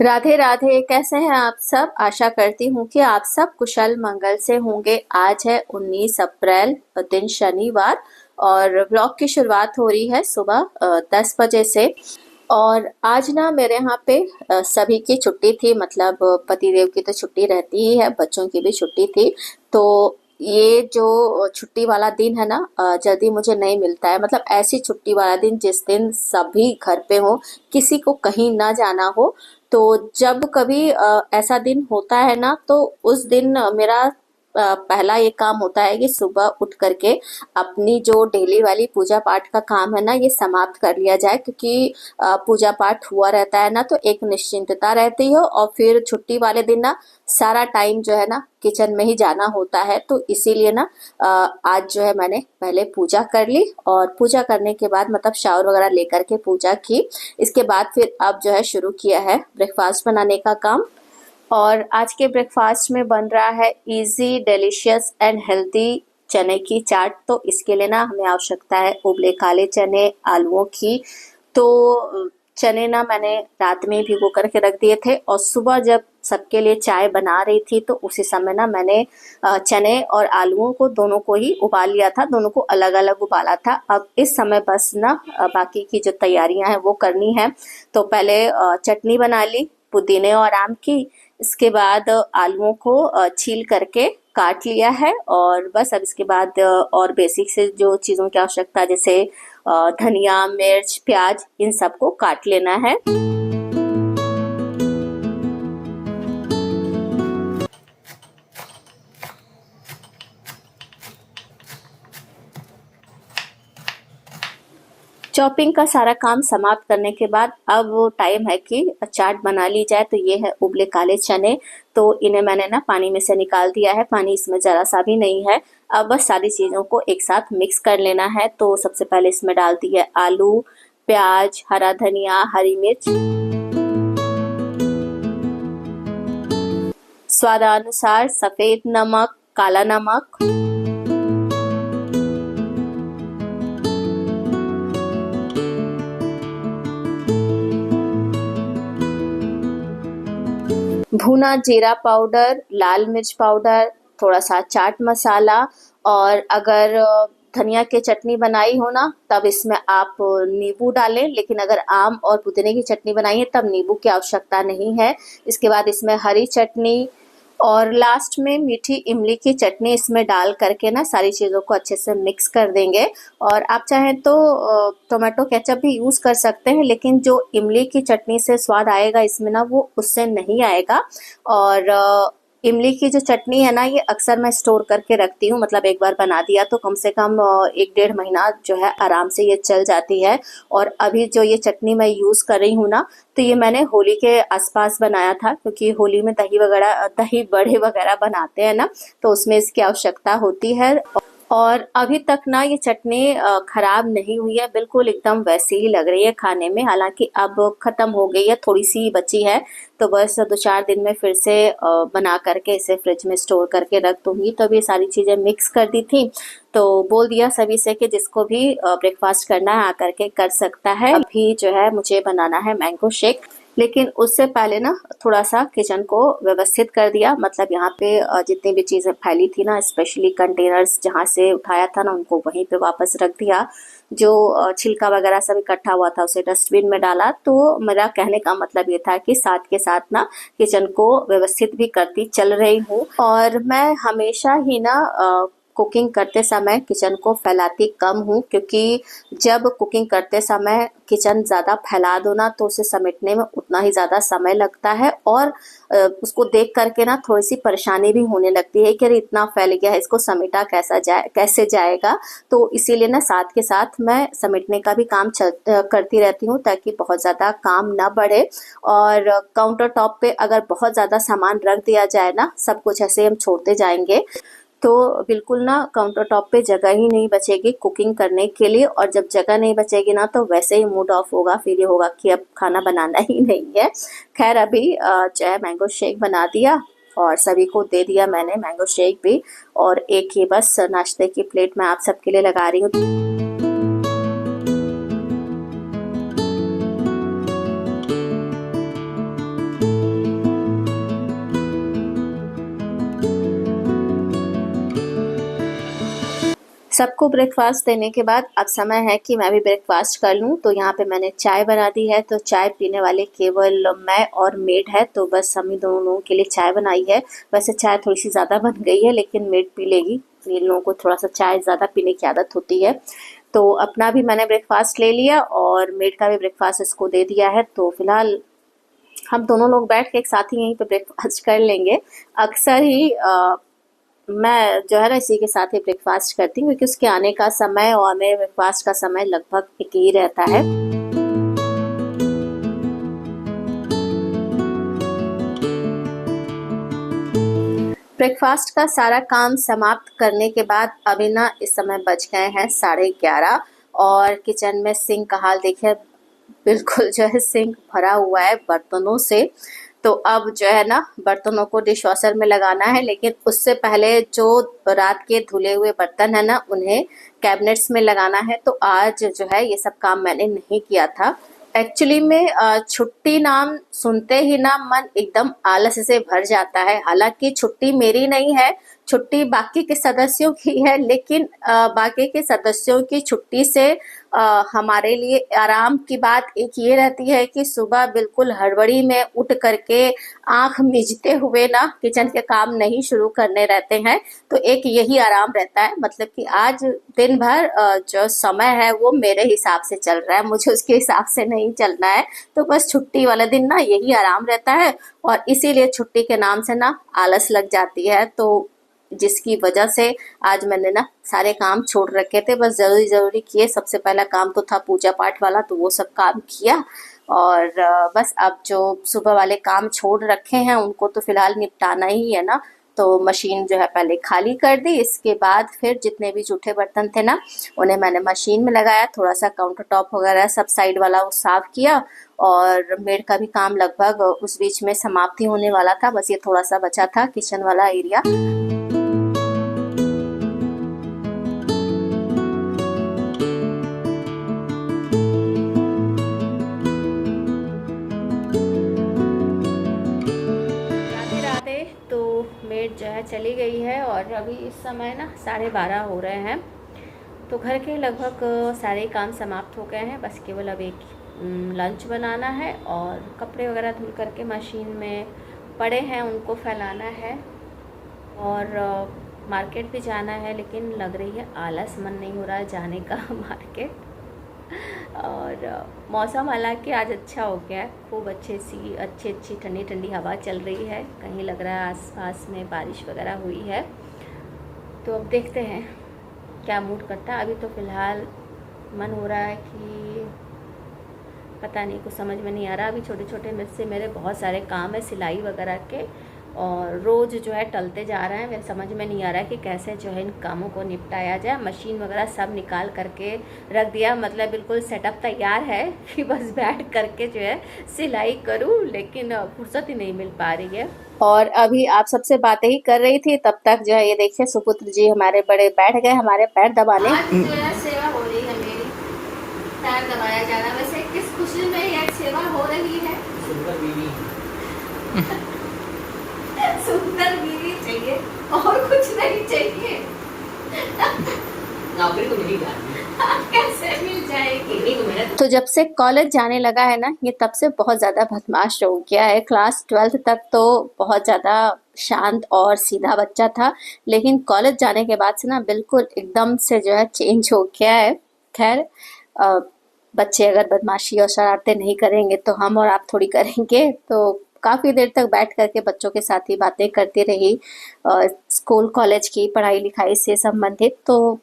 राधे राधे। कैसे हैं आप सब? आशा करती हूँ कि आप सब कुशल मंगल से होंगे। आज है 19 अप्रैल, दिन शनिवार, और ब्लॉग की शुरुआत हो रही है सुबह 10 बजे से। और आज ना मेरे यहाँ पे सभी की छुट्टी थी, मतलब पतिदेव की तो छुट्टी रहती ही है, बच्चों की भी छुट्टी थी। तो ये जो छुट्टी वाला दिन है ना, जल्दी मुझे नहीं मिलता है। मतलब ऐसी छुट्टी वाला दिन जिस दिन सभी घर पे हो, किसी को कहीं ना जाना हो। तो जब कभी ऐसा दिन होता है ना, तो उस दिन मेरा पहला ये काम होता है कि सुबह उठ करके अपनी जो डेली वाली पूजा पाठ का काम है ना, ये समाप्त कर लिया जाए। क्योंकि पूजा पाठ हुआ रहता है ना, तो एक निश्चिंतता रहती है। और फिर छुट्टी वाले दिन ना सारा टाइम जो है ना किचन में ही जाना होता है। तो इसीलिए ना आज जो है मैंने पहले पूजा कर ली, और पूजा करने के बाद मतलब शावर वगैरह लेकर के पूजा की। इसके बाद फिर अब जो है शुरू किया है ब्रेकफास्ट बनाने का काम। और आज के ब्रेकफास्ट में बन रहा है इजी, डिलीशियस एंड हेल्दी चने की चाट। तो इसके लिए ना हमें आवश्यकता है उबले काले चने, आलूओं की। तो चने ना मैंने रात में भिगो करके रख दिए थे, और सुबह जब सबके लिए चाय बना रही थी तो उसी समय ना मैंने चने और आलूओं को दोनों को ही उबाल लिया था, दोनों को अलग अलग उबाला था। अब इस समय बस ना बाकी की जो तैयारियां हैं वो करनी है। तो पहले चटनी बना ली पुदीने और आम की। इसके बाद आलूओं को छील करके काट लिया है, और बस अब इसके बाद और बेसिक से जो चीज़ों की आवश्यकता है, जैसे धनिया, मिर्च, प्याज, इन सबको काट लेना है। चॉपिंग का सारा काम समाप्त करने के बाद अब वो टाइम है कि चाट बना ली जाए। तो ये है उबले काले चने। तो इन्हें मैंने ना पानी में से निकाल दिया है, पानी इसमें ज़रा सा भी नहीं है। अब बस सारी चीज़ों को एक साथ मिक्स कर लेना है। तो सबसे पहले इसमें डाल दिया आलू, प्याज, हरा धनिया, हरी मिर्च, स्वादानुसार सफ़ेद नमक, काला नमक, भुना जीरा पाउडर, लाल मिर्च पाउडर, थोड़ा सा चाट मसाला। और अगर धनिया की चटनी बनाई हो ना, तब इसमें आप नींबू डालें, लेकिन अगर आम और पुदीने की चटनी बनाई है तब नींबू की आवश्यकता नहीं है। इसके बाद इसमें हरी चटनी, और लास्ट में मीठी इमली की चटनी इसमें डाल करके ना सारी चीज़ों को अच्छे से मिक्स कर देंगे। और आप चाहें तो टोमेटो केचप भी यूज़ कर सकते हैं, लेकिन जो इमली की चटनी से स्वाद आएगा इसमें ना, वो उससे नहीं आएगा। और इमली की जो चटनी है ना, ये अक्सर मैं स्टोर करके रखती हूँ। मतलब एक बार बना दिया तो कम से कम 1 डेढ़ महीना जो है आराम से ये चल जाती है। और अभी जो ये चटनी मैं यूज़ कर रही हूँ ना, तो ये मैंने होली के आसपास बनाया था, क्योंकि होली में दही बड़े वगैरह बनाते हैं ना, तो उसमें इसकी आवश्यकता होती है। और अभी तक ना ये चटनी खराब नहीं हुई है, बिल्कुल एकदम वैसी ही लग रही है खाने में। हालांकि अब खत्म हो गई है, थोड़ी सी बची है। तो बस 2-4 दिन में फिर से बना करके इसे फ्रिज में स्टोर करके रख दूंगी। तो अभी सारी चीज़ें मिक्स कर दी थी, तो बोल दिया सभी से कि जिसको भी ब्रेकफास्ट करना है आकर के कर सकता है। अभी जो है मुझे बनाना है मैंगो शेक, लेकिन उससे पहले ना थोड़ा सा किचन को व्यवस्थित कर दिया। मतलब यहाँ पे जितनी भी चीज़ें फैली थी ना, स्पेशली कंटेनर्स जहाँ से उठाया था ना, उनको वहीं पे वापस रख दिया। जो छिलका वगैरह सब इकट्ठा हुआ था उसे डस्टबिन में डाला। तो मेरा कहने का मतलब ये था कि साथ के साथ ना किचन को व्यवस्थित भी करती चल रही हूँ। और मैं हमेशा ही ना कुकिंग करते समय किचन को फैलाती कम हूँ, क्योंकि जब कुकिंग करते समय किचन ज़्यादा फैला दो ना, तो उसे समेटने में उतना ही ज़्यादा समय लगता है। और उसको देख करके ना थोड़ी सी परेशानी भी होने लगती है कि अरे इतना फैल गया है, इसको समेटा कैसे जाएगा। तो इसीलिए ना साथ के साथ मैं समेटने का भी काम करती रहती हूँ, ताकि बहुत ज़्यादा काम ना बढ़े। और काउंटर टॉप पे अगर बहुत ज़्यादा सामान रख दिया जाए ना, सब कुछ ऐसे हम छोड़ते जाएंगे, तो बिल्कुल ना काउंटर टॉप पे जगह ही नहीं बचेगी कुकिंग करने के लिए। और जब जगह नहीं बचेगी ना, तो वैसे ही मूड ऑफ होगा, फिर ये होगा कि अब खाना बनाना ही नहीं है। खैर अभी जो है मैंगो शेक बना दिया, और सभी को दे दिया मैंने मैंगो शेक भी। और एक ही बस नाश्ते की प्लेट मैं आप सबके लिए लगा रही हूँ। सबको ब्रेकफास्ट देने के बाद अब समय है कि मैं भी ब्रेकफास्ट कर लूं। तो यहाँ पे मैंने चाय बना दी है। तो चाय पीने वाले केवल मैं और मेड है, तो बस हम ही दोनों लोगों के लिए चाय बनाई है। वैसे चाय थोड़ी सी ज़्यादा बन गई है, लेकिन मेड पी लेगी। इन लोगों को थोड़ा सा चाय ज़्यादा पीने की आदत होती है। तो अपना भी मैंने ब्रेकफास्ट ले लिया और मेड का भी ब्रेकफास्ट इसको दे दिया है। तो फिलहाल हम दोनों लोग बैठ के एक साथ ही यहीं पे ब्रेकफास्ट कर लेंगे। अक्सर ही मैं जो है ना इसी के साथ ही ब्रेकफास्ट करती हूँ, क्योंकि उसके आने का समय और मेरे ब्रेकफास्ट का समय लगभग एक ही रहता है। ब्रेकफास्ट का सारा काम समाप्त करने के बाद अभी ना इस समय बज गए हैं 11:30 और किचन में सिंक का हाल देखिए, बिल्कुल जो है सिंक भरा हुआ है बर्तनों से। तो अब जो है ना बर्तनों को डिश वॉशर में लगाना है, लेकिन उससे पहले जो रात के धुले हुए बर्तन है ना उन्हें कैबिनेट्स में लगाना है। तो आज जो है ये सब काम मैंने नहीं किया था। एक्चुअली में छुट्टी नाम सुनते ही ना मन एकदम आलस से भर जाता है। हालांकि छुट्टी मेरी नहीं है, छुट्टी बाकी के सदस्यों की है, लेकिन बाकी के सदस्यों की छुट्टी से हमारे लिए आराम की बात एक ये रहती है कि सुबह बिल्कुल हड़बड़ी में उठ करके आंख मीचते हुए ना किचन के काम नहीं शुरू करने रहते हैं। तो एक यही आराम रहता है, मतलब कि आज दिन भर जो समय है वो मेरे हिसाब से चल रहा है, मुझे उसके हिसाब से नहीं चलना है। तो बस छुट्टी वाले दिन ना यही आराम रहता है और इसीलिए छुट्टी के नाम से ना आलस लग जाती है। तो जिसकी वजह से आज मैंने ना सारे काम छोड़ रखे थे, बस जरूरी किए। सबसे पहला काम तो था पूजा पाठ वाला, तो वो सब काम किया और बस अब जो सुबह वाले काम छोड़ रखे हैं उनको तो फिलहाल निपटाना ही है ना। तो मशीन जो है पहले खाली कर दी, इसके बाद फिर जितने भी जूठे बर्तन थे ना उन्हें मैंने मशीन में लगाया। थोड़ा सा काउंटर टॉप वगैरह सब साइड वाला वो साफ किया और मेड का भी काम लगभग उस बीच में समाप्ति होने वाला था। बस ये थोड़ा सा बचा था किचन वाला एरिया। तो मेड जो है चली गई है और अभी इस समय ना 12:30 हो रहे हैं। तो घर के लगभग सारे काम समाप्त हो गए हैं, बस केवल अब एक लंच बनाना है और कपड़े वगैरह धुल करके मशीन में पड़े हैं उनको फैलाना है और मार्केट भी जाना है, लेकिन लग रही है आलस, मन नहीं हो रहा है जाने का मार्केट। और मौसम हालांकि आज अच्छा हो गया है, खूब अच्छी ठंडी ठंडी हवा चल रही है, कहीं लग रहा है आसपास में बारिश वगैरह हुई है। तो अब देखते हैं क्या मूड करता है। अभी तो फ़िलहाल मन हो रहा है कि पता नहीं, कुछ समझ में नहीं आ रहा। अभी छोटे छोटे मुझसे मेरे बहुत सारे काम है सिलाई वगैरह के और रोज़ जो है टलते जा रहे हैं। मेरे समझ में नहीं आ रहा है कि कैसे जो है इन कामों को निपटाया जाए। मशीन वगैरह सब निकाल करके रख दिया, मतलब बिल्कुल सेटअप तैयार है कि बस बैठ करके जो है सिलाई करूं, लेकिन फुर्सत ही नहीं मिल पा रही है। और अभी आप सबसे बातें ही कर रही थी, तब तक जो है ये देखिए सुपुत्र जी हमारे बड़े बैठ गए हमारे पैर दबाने। आज जो है सेवा हो रही है मेरी, पैर दबाया जा रहा है। वैसे किस खुशी में यह सेवा हो रही है? सुंदर बीवी सुंदर बीवी चाहिए और कुछ नहीं चाहिए। नौकरी तो मिल जाएगी, कैसे मिल जाएगी? तो जब से कॉलेज जाने लगा है ना, ये तब से बहुत ज़्यादा बदमाश हो गया है। क्लास 12th तक तो बहुत ज़्यादा शांत और सीधा बच्चा था, लेकिन कॉलेज जाने के बाद से ना बिल्कुल एकदम से जो है चेंज हो गया है। खैर बच्चे अगर बदमाशी और शरारतें नहीं करेंगे तो हम और आप थोड़ी करेंगे। तो काफ़ी देर तक बैठ करके बच्चों के साथ ही बातें करती रही स्कूल कॉलेज की पढ़ाई लिखाई से संबंधित। तो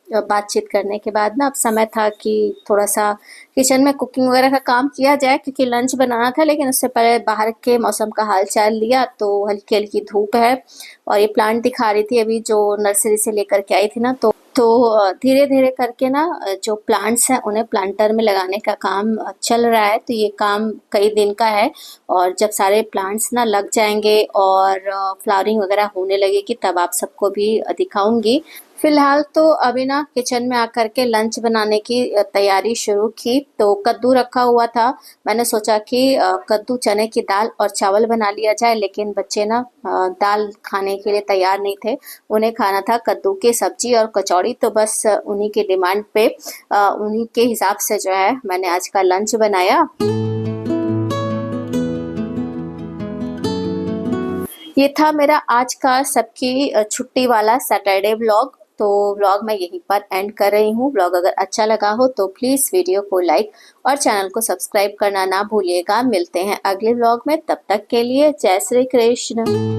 बातचीत करने के बाद ना अब समय था कि थोड़ा सा किचन में कुकिंग वगैरह का काम किया जाए, क्योंकि लंच बनाना था। लेकिन उससे पहले बाहर के मौसम का हाल चाल लिया, तो हल्की हल्की धूप है और ये प्लांट दिखा रही थी अभी जो नर्सरी से लेकर के आई थी ना। तो धीरे धीरे करके ना जो प्लांट्स हैं उन्हें प्लांटर में लगाने का काम चल रहा है। तो ये काम कई दिन का है और जब सारे प्लांट्स ना लग जाएंगे और फ्लावरिंग वगैरह होने लगेगी तब आप सबको भी दिखाऊंगी। फिलहाल तो अभी ना किचन में आकर के लंच बनाने की तैयारी शुरू की। तो कद्दू रखा हुआ था। मैंने सोचा कि कद्दू चने की दाल और चावल बना लिया जाए, लेकिन बच्चे ना दाल खाने के लिए तैयार नहीं थे। उन्हें खाना था कद्दू की सब्जी और कचौड़ी। तो बस उन्हीं की डिमांड पे उन्हीं के हिसाब से जो है मैंने आज का लंच बनाया। ये था मेरा आज का सबकी छुट्टी वाला सैटरडे व्लॉग। तो व्लॉग मैं यहीं पर एंड कर रही हूँ। व्लॉग अगर अच्छा लगा हो तो प्लीज़ वीडियो को लाइक और चैनल को सब्सक्राइब करना ना भूलिएगा। मिलते हैं अगले व्लॉग में, तब तक के लिए जय श्री कृष्ण।